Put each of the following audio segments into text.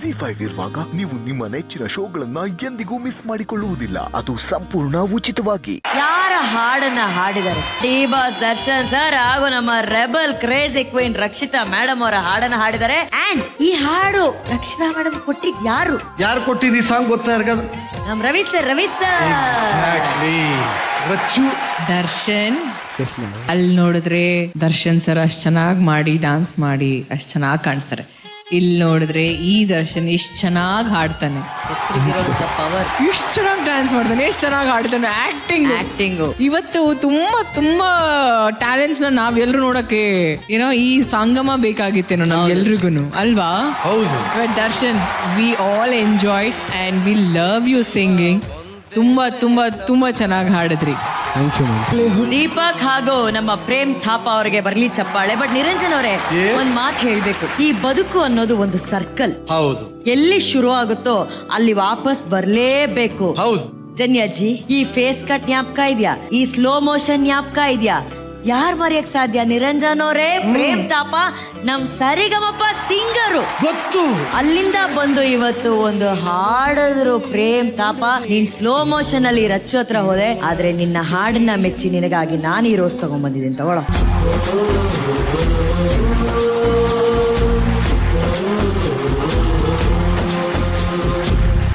ZEE5 ಇರುವಾಗ ನೀವು ನಿಮ್ಮ ನೆಚ್ಚಿನ ಶೋಗಳನ್ನ ಎಂದಿಗೂ ಮಿಸ್ ಮಾಡಿಕೊಳ್ಳುವುದಿಲ್ಲ. ಅದು ಸಂಪೂರ್ಣ ಉಚಿತವಾಗಿ. ಯಾರ ಹಾಡನ್ನ ಹಾಡಿದ್ದಾರೆ? ಡಿ ಬಾಸ್ ದರ್ಶನ್ ಸರ್ ಹಾಗೂ ನಮ್ಮ rebel crazy queen Rakshita madam ಅವರ ಹಾಡನ್ನ ಹಾಡಿದ್ದಾರೆ. ಅಂಡ್ ಈ ಹಾಡು ರಕ್ಷಿತಾ ಮೇಡಮ್ ಕೊಟ್ಟಿದ್ ಯಾರು ಕೊಟ್ಟಿದ್ದು ಈ ಸಾಂಗ್ ಗೊತ್ತಾ ಯಾರಿಗಾದ್ರು? ನಮ್ ರವಿ ಸರ್ ದರ್ಶನ್ ಅಲ್ಲಿ ನೋಡಿದ್ರೆ ದರ್ಶನ್ ಸರ್ ಅಷ್ಟ್ ಚೆನ್ನಾಗಿ ಮಾಡಿ ಡಾನ್ಸ್ ಮಾಡಿ ಅಷ್ಟ್ ಚೆನ್ನಾಗಿ ಕಾಣಿಸ್ತಾರೆ. ಇಲ್ಲಿ ನೋಡಿದ್ರೆ ಈ ದರ್ಶನ್ ಎಷ್ಟ್ ಚೆನ್ನಾಗಿ ಹಾಡ್ತಾನೆ, ಎಷ್ಟ್ ಚೆನ್ನಾಗಿ ಡ್ಯಾನ್ಸ್ ಮಾಡ್ತಾನೆ, ಎಷ್ಟ್ ಚೆನ್ನಾಗಿ ಹಾಡ್ತಾನೆ. ಆಕ್ಟಿಂಗ್ ಇವತ್ತು ತುಂಬಾ ಟ್ಯಾಲೆಂಟ್ಸ್ ನ ನಾವೆಲ್ಲರೂ ನೋಡಕ್ಕೆ ಏನೋ ಈ ಸಂಗಮ ಬೇಕಾಗಿತ್ತೇನೋ ನಮ್ಗೆಲ್ರಿಗೂ ಅಲ್ವಾ? ಹೌದು. But Darshan, we all enjoyed and we love you singing. ತುಂಬಾ ಚೆನ್ನಾಗಿ ಹಾಡಿದ್ರಿ. ದೀಪಕ್ ಹಾಗೂ ನಮ್ಮ ಪ್ರೇಮ್ ಥಾಪ ಅವರಿಗೆ ಬರ್ಲಿ ಚಪ್ಪಾಳೆ. ಬಟ್ ನಿರಂಜನ್ ಅವರೇ, ಒಂದ್ ಮಾತು ಹೇಳ್ಬೇಕು. ಈ ಬದುಕು ಅನ್ನೋದು ಒಂದು ಸರ್ಕಲ್. ಹೌದು. ಎಲ್ಲಿ ಶುರು ಆಗುತ್ತೋ ಅಲ್ಲಿ ವಾಪಸ್ ಬರ್ಲೇಬೇಕು. ಹೌದು. ಜನ್ಯಾಜಿ, ಈ ಫೇಸ್ ಕಟ್ ಜ್ಞಾಪಕ ಇದ್ಯಾ? ಈ ಸ್ಲೋ ಮೋಷನ್ ಜ್ಞಾಪಕ ಇದ್ಯಾ? ಯಾರ್ ಮರೆಯಕ್ ಸಾಧ್ಯ? ನಿರಂಜನ್ ಅವರೇ, ಪ್ರೇಮ್ ತಾಪ ನಮ್ ಸರಿಗಮಪ್ಪ ಸಿಂಗರು ಗೊತ್ತು. ಅಲ್ಲಿಂದ ಬಂದು ಇವತ್ತು ಒಂದು ಹಾಡಿದ್ರು. ಪ್ರೇಮ್ ತಾಪ, ನೀನ್ ಸ್ಲೋ ಮೋಷನ್ ಅಲ್ಲಿ ರಚ್ಚು ಹತ್ರ ಹೋದೆ, ಆದ್ರೆ ನಿನ್ನ ಹಾಡನ್ನ ಮೆಚ್ಚಿ ನಿನಗಾಗಿ ನಾನು ಈ ರೋಸ್ ತಗೊಂಡ್ ಬಂದಿದ್ದೀನಿ. ತಗೊಳ್ಳೋ.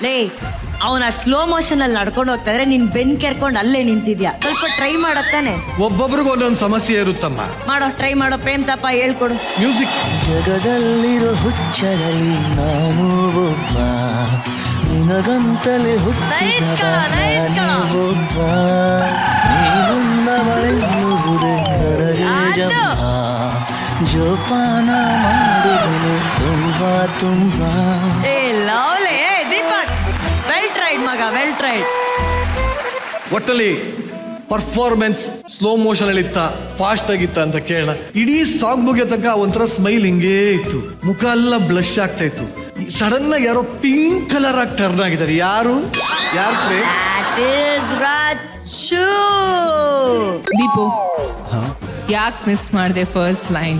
ಲೇ, ಅವನ ಸ್ಲೋ ಮೋಷನ್ ಅಲ್ಲಿ ನಡ್ಕೊಂಡು ಹೋಗ್ತಾ ಇದ್ರೆ ನೀನ್ ಬೆನ್ ಕೆರ್ಕೊಂಡು ಅಲ್ಲೇ ನಿಂತಿದ್ಯಾ. ಸ್ವಲ್ಪ ಟ್ರೈ ಮಾಡತ್ತಾನೆ. ಒಬ್ಬೊಬ್ರಿಗೂ ಒಂದೊಂದು ಸಮಸ್ಯೆ ಇರುತ್ತಮ್ಮ. ಮಾಡೋ, ಟ್ರೈ ಮಾಡೋ. ಪ್ರೇಮ್ ತಾಪ ಹೇಳ್ಕೊಡು. ಮ್ಯೂಸಿಕ್. ಜಗದಲ್ಲಿರೋ ಹುಚ್ಚರಲ್ಲಿ ನಾನು ಒಬ್ಬ, ನಿನಗಂತಲೇ ಹುಟ್ಟಿದ ಒಬ್ಬ, ನೀನುನ್ನವಳೆನ್ನುವುದೇ ಕರಗೇಜಮ್ಮ, ಜೋಪಾನ ಮಾಡುವೆನು ತುಂಬಾ. ಏ ಲವ್ಲಿ, ಏ ದೀಪಕ್, ವೆಲ್ ಟ್ರೈಡ್ ಮಗ, ವೆಲ್ ಟ್ರೈಡ್. ಒಟ್ಟಲ್ಲಿ ಪರ್ಫಾರ್ಮೆನ್ಸ್ ಸ್ಲೋ ಮೋಷನ್ ಅಲ್ಲಿ ಇತ್ತ, ಫಾಸ್ಟ್ ಆಗಿತ್ತ ಅಂತ ಕೇಳ. ಇಡೀ ಸಾಂಗ್ ಮುಗಿಯೋ ತನಕ ಒಂಥರ ಸ್ಮೈಲ್ ಹಿಂಗೇ ಇತ್ತು, ಮುಖ ಎಲ್ಲ ಬ್ಲಶ್ ಆಗ್ತಾ ಇತ್ತು. ಸಡನ್ ಆಗಿ ಯಾರೋ ಪಿಂಕ್ ಕಲರ್ ಆಗಿ ಟರ್ನ್ ಆಗಿದ್ದಾರೆ. ಯಾರು? ದೀಪು, ಯಾಕೆ ಮಿಸ್ ಮಾಡಿದೆ ಫಸ್ಟ್ ಲೈನ್?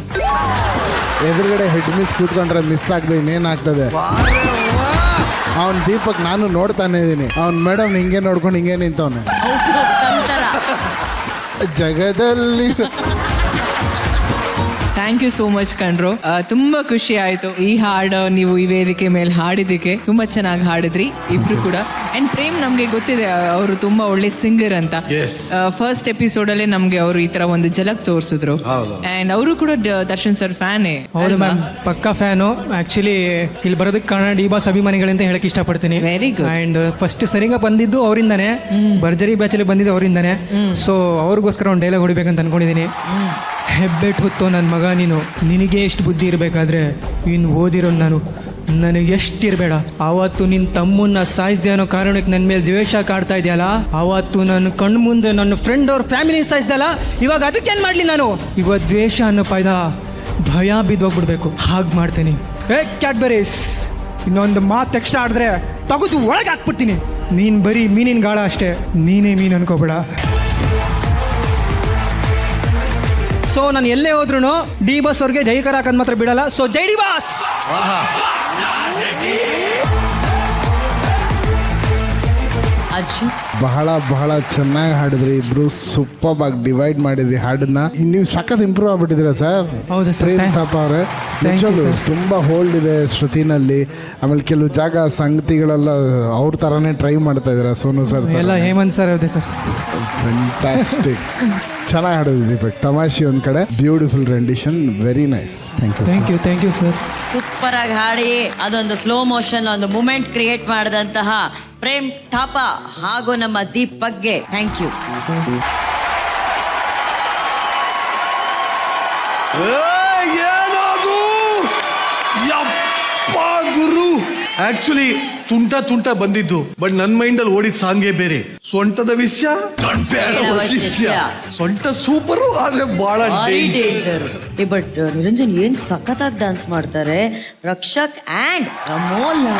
ಎದುರುಗಡೆ ಹೆಡ್ ಮಿಸ್ ಕೂತ್ಕೊಂಡ್ರೆ ಮಿಸ್ ಆಗದೆ ಇನ್ನೇನಾಗ್ತದೆ? ಅವ್ನು ದೀಪಕ್ ನಾನು ನೋಡ್ತಾನೆ ಇದ್ದೀನಿ. ಅವ್ನು ಮೇಡಮ್ ಹಿಂಗೆ ನೋಡ್ಕೊಂಡು ಹಿಂಗೆ ನಿಂತವನೆ. ಜಗದಲ್ಲಿ ಥ್ಯಾಂಕ್ ಯು ಸೋ ಮಚ್ ಕಣ್ರು. ತುಂಬಾ ಖುಷಿ ಆಯ್ತು ಈ ಹಾಡು ನೀವು ಈ ವೇದಿಕೆ ಮೇಲೆ ಹಾಡಿದ್ದಕ್ಕೆ. ತುಂಬಾ ಚೆನ್ನಾಗಿ ಹಾಡಿದ್ರಿ ಇಬ್ರು ಕೂಡ. ಅಂಡ್ ಪ್ರೇಮ್, ನಮ್ಗೆ ಗೊತ್ತಿದೆ ಅವರು ತುಂಬಾ ಒಳ್ಳೆ ಸಿಂಗರ್ ಅಂತ. ಫಸ್ಟ್ ಎಪಿಸೋಡ್ ಅಲ್ಲೇ ನಮ್ಗೆ ಅವರು ಈ ತರ ಒಂದು ಝಲಕ್ ತೋರಿಸಿದ್ರು. ಅಂಡ್ ಅವರು ಕೂಡ ದರ್ಶನ್ ಸರ್ ಫ್ಯಾನೇ. ಹೌದು ಮ್ಯಾಮ್, ಪಕ್ಕಾ ಫ್ಯಾನು. ಆಕ್ಚುಲಿ ಇಲ್ಲಿ ಬರೋದಕ್ಕೆ ಕಾರಣ ಡಿ ಬಾಸ್ ಅಭಿಮಾನಿಗಳಂತ ಹೇಳಕ್ ಇಷ್ಟಪಡ್ತೀನಿ. Very good. ಅಂಡ್ ಫಸ್ಟ್ ಸರಿಂಗ ಬಂದಿದ್ದು ಅವರಿಂದಾನೆ, ಭರ್ಜರಿ ಬ್ಯಾಚ್ ಅಲ್ಲಿ ಬಂದಿದ್ದು ಅವರಿಂದಾನೆ. ಸೊ ಅವ್ರಿಗೋಸ್ಕರ ಒಂದು ಡೈಲಾಗ್ ಹೊಡಿಬೇಕಂತ ಅನ್ಕೊಂಡಿದ್ದೀನಿ. ಹೆಬ್ಬೆಟ್ ಹೊತ್ತು ನನ್ನ ಮಗ ನೀನು, ನಿನಗೆ ಎಷ್ಟು ಬುದ್ಧಿ ಇರಬೇಕಾದ್ರೆ ಇನ್ನು ಓದಿರೋ ನಾನು, ನನಗೆ ಎಷ್ಟಿರಬೇಡ. ಆವತ್ತು ನಿನ್ನ ತಮ್ಮನ್ನ ಸಾಯಿಸ್ದೆ ಅನ್ನೋ ಕಾರಣಕ್ಕೆ ನನ್ನ ಮೇಲೆ ದ್ವೇಷ ಕಾಡ್ತಾ ಇದೆಯಲ್ಲ, ಆವತ್ತು ನನ್ನ ಕಣ್ಣು ಮುಂದೆ ನನ್ನ ಫ್ರೆಂಡ್ ಅವ್ರ ಫ್ಯಾಮಿಲಿ ಸಾಯಿಸ್ದಲ್ಲ, ಇವಾಗ ಅದಕ್ಕೇನು ಮಾಡಲಿ ನಾನು? ಇವಾಗ ದ್ವೇಷ ಅನ್ನೋ ಭಯ ಬಿದ್ದೋಗ್ಬಿಡ್ಬೇಕು, ಹಾಗೆ ಮಾಡ್ತೀನಿ. ಕ್ಯಾಡ್ಬರೀಸ್, ಇನ್ನೊಂದು ಮಾತು ಎಕ್ಸ್ಟ್ರಾ ಆಡಿದ್ರೆ ತಗೋದು ಒಳಗೆ ಹಾಕ್ಬಿಡ್ತೀನಿ. ನೀನು ಬರೀ ಮೀನಿನ ಗಾಳ ಅಷ್ಟೇ, ನೀನೇ ಮೀನು ಅನ್ಕೋಬೇಡ. ಸೊ ನಾನು ಎಲ್ಲೇ ಹೋದ್ರೂ ಡಿ ಬಾಸ್ ಅವ್ರಿಗೆ ಜೈಕರ ಹಾಕೋದು ಮಾತ್ರ ಬಿಡಲ್ಲ. ಸೊ ಜೈ ಡಿ ಬಾಸ್. ಬಹಳ ಚೆನ್ನಾಗಿ ಹಾಡಿದ್ರಿ ಇಬ್ರು. ಸೂಪರ್ ಆಗಿ ಡಿವೈಡ್ ಮಾಡಿದ್ರಿ ಹಾಡನ್ನ. ನೀವು ಸಖತ್ ಇಂಪ್ರೂವ್ ಆಗ್ಬಿಟ್ಟಿದ್ದೀರಾ ಸರ್. ಹೌದು ಸರ್. ಪ್ರೇಮ್ ತಾಪ ಅವರೇ, ತುಂಬಾ ಹೋಲ್ಡ್ ಇದೆ ಶ್ರುತಿನಲ್ಲಿ. ಆಮೇಲೆ ಕೆಲವು ಜಾಗ ಸಂಗತಿಗಳೆಲ್ಲ ಅವ್ರ ತರಾನೇ ಟ್ರೈ ಮಾಡ್ತಾ ಇದ್ದೀರಾ. ಸೋನು ಸರ್ ಎಲ್ಲ ಹೇಮಂತ್ ಸರ್ ಹೌದೇ ಸರ್. ಫ್ಯಾಂಟಾಸ್ಟಿಕ್. ಚೆನ್ನಾಗಿ ಹಾಡೋದು ದೀಪಕ್. ತಮಾಷೆ ಒಂದ್ ಕಡೆ, beautiful rendition, very nice. Thank you sir. Super ಆಗಿ ಹಾಡಿ ಅದೊಂದು ಸ್ಲೋ ಮೋಷನ್ ಒಂದು ಮೂಮೆಂಟ್ ಕ್ರಿಯೇಟ್ ಮಾಡಿದಂತಹ ಪ್ರೇಮ್ ಥಾಪ ಹಾಗೂ ನಮ್ಮ ದೀಪಕ್ಗೆ ಥ್ಯಾಂಕ್ ಯು. ಏನದು ಯಪ್ಪ ಗುರು. ಆಕ್ಚುಲಿ ತುಂಟ ಬಂದಿದ್ದು, ಬಟ್ ನನ್ನ ಮೈಂಡ್ ಅಲ್ಲಿ ಓಡಿದ ಸಾಂಗೇ ಬೇರೆ. ಸೊಂಟದ ವಿಷಯ, ಸೊಂಟ ಸೂಪರ್, ಆದ್ರೆ ಬಹಳ ಡೇಂಜರ್. ಬಟ್ ನಿರಂಜನ್ ಏನ್ ಸಖತ್ತಾಗಿ ಡ್ಯಾನ್ಸ್ ಮಾಡ್ತಾರೆ. ರಕ್ಷಕ್ ಅಂಡ್ ರಮೋಲಾ.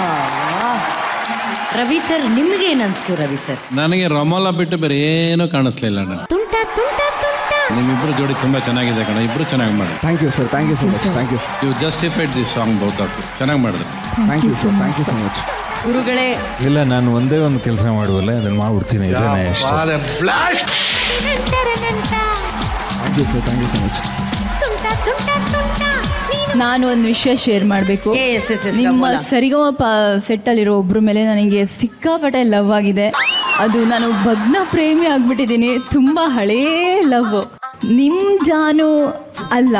ರವಿ ಸರ್, ನಿಮ್ಗೆ ಏನ್ ಅನ್ಸ್ತು? ರವಿ ಸರ್, ನನಗೆ ರಮೋಲಾ ಬಿಟ್ಟು ಬೇರೆ ಏನೂ ಕಾಣಿಸ್ಲಿಲ್ಲ. ತುಂಟ ತುಂಟ ತುಂಟ ನಿಮ್ಮಿಬ್ರು ಜೋಡಿ ತುಂಬಾ ಚೆನ್ನಾಗಿದೆ ಕಣ, ಇಬ್ರು ಚೆನ್ನಾಗಿ ಮಾಡಿ. Thank you sir, thank you so much, thank you, you justified this song both of ಚೆನ್ನಾಗಿ ಮಾಡಿದ್ರು. Thank you sir, thank you so much. ಗುರುಗಳೇ ಇಲ್ಲ, ನಾನು ಒಂದೇ ಒಂದು ಕೆಲಸ ಮಾಡುವಲ್ಲ, ಅದನ್ನು ಮಾಡ್ಬಿಡ್ತೀನಿ. ಇದೇನೆ ಅಷ್ಟೇ. Blast. Thank you sir, thank you so much. ನಾನು ಒಂದು ವಿಷಯ ಶೇರ್ ಮಾಡಬೇಕು. ನಿಮ್ಮ ಸರಿಗಮಪ ಸೆಟ್ಟಲ್ಲಿರೋ ಒಬ್ಬರ ಮೇಲೆ ನನಗೆ ಸಿಕ್ಕಾಪಟ್ಟೆ ಲವ್ ಆಗಿದೆ. ಅದು ನಾನು ಭಗ್ನ ಪ್ರೇಮಿ ಆಗ್ಬಿಟ್ಟಿದ್ದೀನಿ. ತುಂಬ ಹಳೇ ಲವ್. ನಿಮ್ಮ ಜಾನು ಅಲ್ಲ,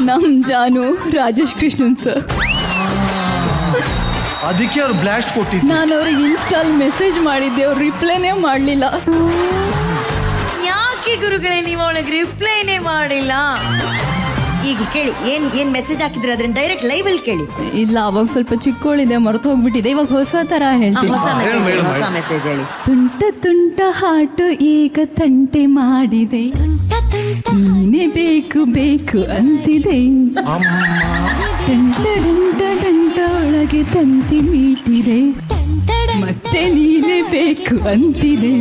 ನಮ್ಮ ಜಾನು ರಾಜೇಶ್ ಕೃಷ್ಣನ್ ಸರ್. ಅದಕ್ಕೆ ಅವ್ರು ಬ್ಲಾಸ್ಟ್ ಕೊಟ್ಟಿದ್ದು. ನಾನು ಅವ್ರಿಗೆ ಇನ್ಸ್ಟಾಲ್ ಮೆಸೇಜ್ ಮಾಡಿದ್ದೆ, ಅವ್ರು ರಿಪ್ಲೈನೇ ಮಾಡಲಿಲ್ಲ. ಯಾಕೆ ಗುರುಗಳೇ ನೀವು ಅವಳಿಗೆ ರಿಪ್ಲೈನೇ ಮಾಡಿಲ್ಲ? ಈಗ ಕೇಳಿ, ಏನ್ ಮೆಸೇಜ್ ಹಾಕಿದ್ರೆ ಅದನ್ನ ಡೈರೆಕ್ಟ್ ಲೈವ್ ಅಲ್ಲಿ ಕೇಳಿ. ಇಲ್ಲ, ಅವಾಗ ಸ್ವಲ್ಪ ಚಿಕ್ಕವಳಿದೆ, ಮರೆತು ಹೋಗ್ಬಿಟ್ಟಿದೆ. ಇವಾಗ ಹೊಸ ತರ ಹೇಳ್ತೀನಿ. ಹೊಸ ಮೆಸೇಜ್ ಹೇಳಿ. ತುಂಟ ತುಂಟ ಹಾಟು ಈಗ ತಂಟೆ ಮಾಡಿದೆ, ನೀನೇ ಬೇಕು ಬೇಕು ಅಂತಿದೆ. ಟಂಟ ಡಂಟ ಡಂಟ ಒಳಗೆ ತಂತಿ ಮೀಟಿದೆ, ಮತ್ತೆ ನೀನೇ ಬೇಕು ಅಂತಿದೆ.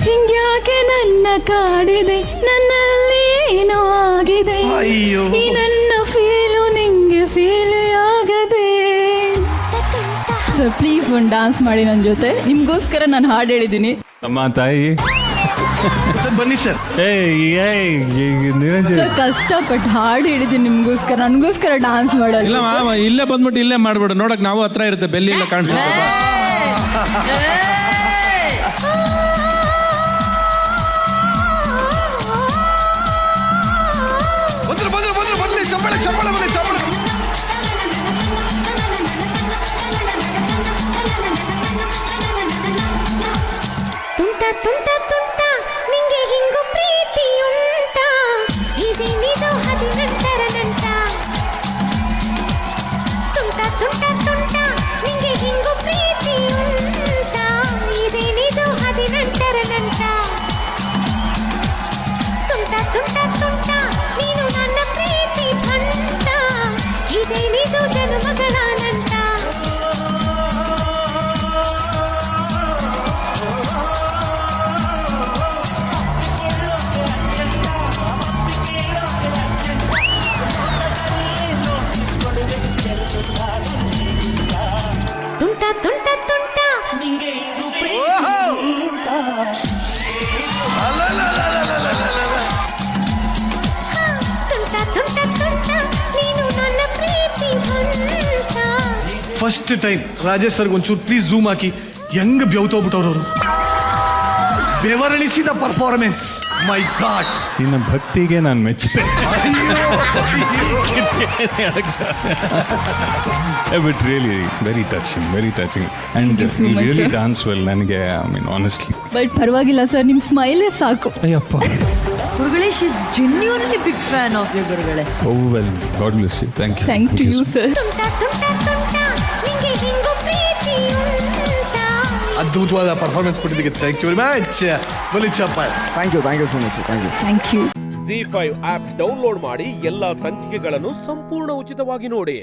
ಹಿಂಗ್ಯಾಕೆ ನನ್ನ ಕಾಡಿದೆ, ನನ್ನಲ್ಲಿ ಏನೋ ಆಗಿದೆ. ಅಯ್ಯೋ. ಈ ನನ್ನ ಫೀಲು ನಿಂಗೆ ಫೀಲ್ ಆಗದೆ. ಸರ್ ಪ್ಲೀಸ್ ಒಂದು ಡಾನ್ಸ್ ಮಾಡಿ ನನ್ನ ಜೊತೆ. ನಿಮ್ಗೋಸ್ಕರ ನಾನು ಹಾಡು ಹೇಳಿದ್ದೀನಿ. ಅಮ್ಮ ತಾಯಿ, ಬನ್ನಿ ಸರ್. ನಿರಂಜನ್ ಸರ್ ಕಷ್ಟಪಟ್ಟು ಹಾಡು ಹೇಳಿದ್ದೀನಿ ನಿಮ್ಗೋಸ್ಕರ, ನನಗೋಸ್ಕರ ಡಾನ್ಸ್ ಮಾಡಲ್ಲ. ಇಲ್ಲ ಮಾಮ, ಇಲ್ಲೇ ಬಂದ್ಬಿಟ್ಟು ಇಲ್ಲೇ ಮಾಡ್ಬಿಡು. ನೋಡಕ್ ನಾವು ಹತ್ರ ಇರುತ್ತೆ, ಬೆಲ್ಲಿ ಎಲ್ಲ ಕಾಣಿಸುತ್ತೆ. ಬನ್ನಿ ಚಪ್ಪಳ ಚಪ್ಪಳ ಬನ್ನಿ ಚಪ್ಪಳ. ತುಂಟ ತುಂಟ ತುಂಟ ನಿಂಗೆ ಹಿಂಗು ಪ್ರೀತಿ ಉಂಟ, ಇದೇನಿದು 18ರ ನಂಟ. ತುಂಟ ತುಂಟ ತುಂಟ ನಿಂಗೆ ಹಿಂಗು ಪ್ರೀತಿ ಉಂಟ, ಇದೇನಿದು 18ರ ನಂಟ. ತುಂಟ ತುಂಟ ತುಂಟ ನೀನು ನನ್ನ ಪ್ರೀತಿ ಭಂಟ, ಇದೇನಿದು ಜನ್ಮಗಳ ನಂಟ. ತುಂಟ ತುಂಟ ತುಂಟ ನಿಂಗೆ ಇದು ಪ್ರೀತಿ ತುಂಟ ತುಂಟ ತುಂಟ ನೀನು ನನ್ನ ಪ್ರೀತಿ ಬಂತ. ಫಸ್ಟ್ ಟೈಮ್ ರಾಜೇಶ್ ಸರ್ಗೆ ಒಂಚೂರು ಪ್ಲೀಸ್ ಝೂಮ್ ಹಾಕಿ. ಹೆಂಗ್ ಬೆವ್ತೋಗ್ಬಿಟ್ಟವ್ರವರು. ಬೆವರಣಿಸಿದ ಪರ್ಫಾರ್ಮೆನ್ಸ್, ಮೈ ಗಾಡ್. ನಿನ್ನ ಭಕ್ತಿಗೆ ನಾನು ಮೆಚ್ಚಿದೆ. But really very touching and you really dance well. ನನಗೆ ಐ ಮೀನ್ ಆನೆಸ್ಟ್ಲಿ. ಬಟ್ ಪರವಾಗಿಲ್ಲ ಸರ್, ನಿಮ್ಮ ಸ್ಮೈಲೇ ಸಾಕು. ಅಯ್ಯಪ್ಪ, ಗುರುಗಳೇ, she is genuinely big fan of you ಗುರುಗಳೇ. Oh well, god bless you. Thank you. Thanks to you sir. ತುಂಟ ತುಂಟ ತುಂಟ ನಿಂಗೆ ಹಿಂಗು ಪ್ರೀತಿ ಉಂಟ. ಅದ್ಭುತವಾದ ಪರ್ಫಾರ್ಮೆನ್ಸ್ ಕೊಟ್ಟಿದ್ದಕ್ಕೆ ಥ್ಯಾಂಕ್ ಯು ವೆರಿ ಮಚ್. ಬಲಿ ಚಪ್ಪಾಳ. Thank you, thank you so much, thank you. Thank you. ZEE5 app download ಮಾಡಿ ಎಲ್ಲಾ ಸಂಚಿಕೆಗಳನ್ನು ಸಂಪೂರ್ಣ ಉಚಿತವಾಗಿ ನೋಡಿ.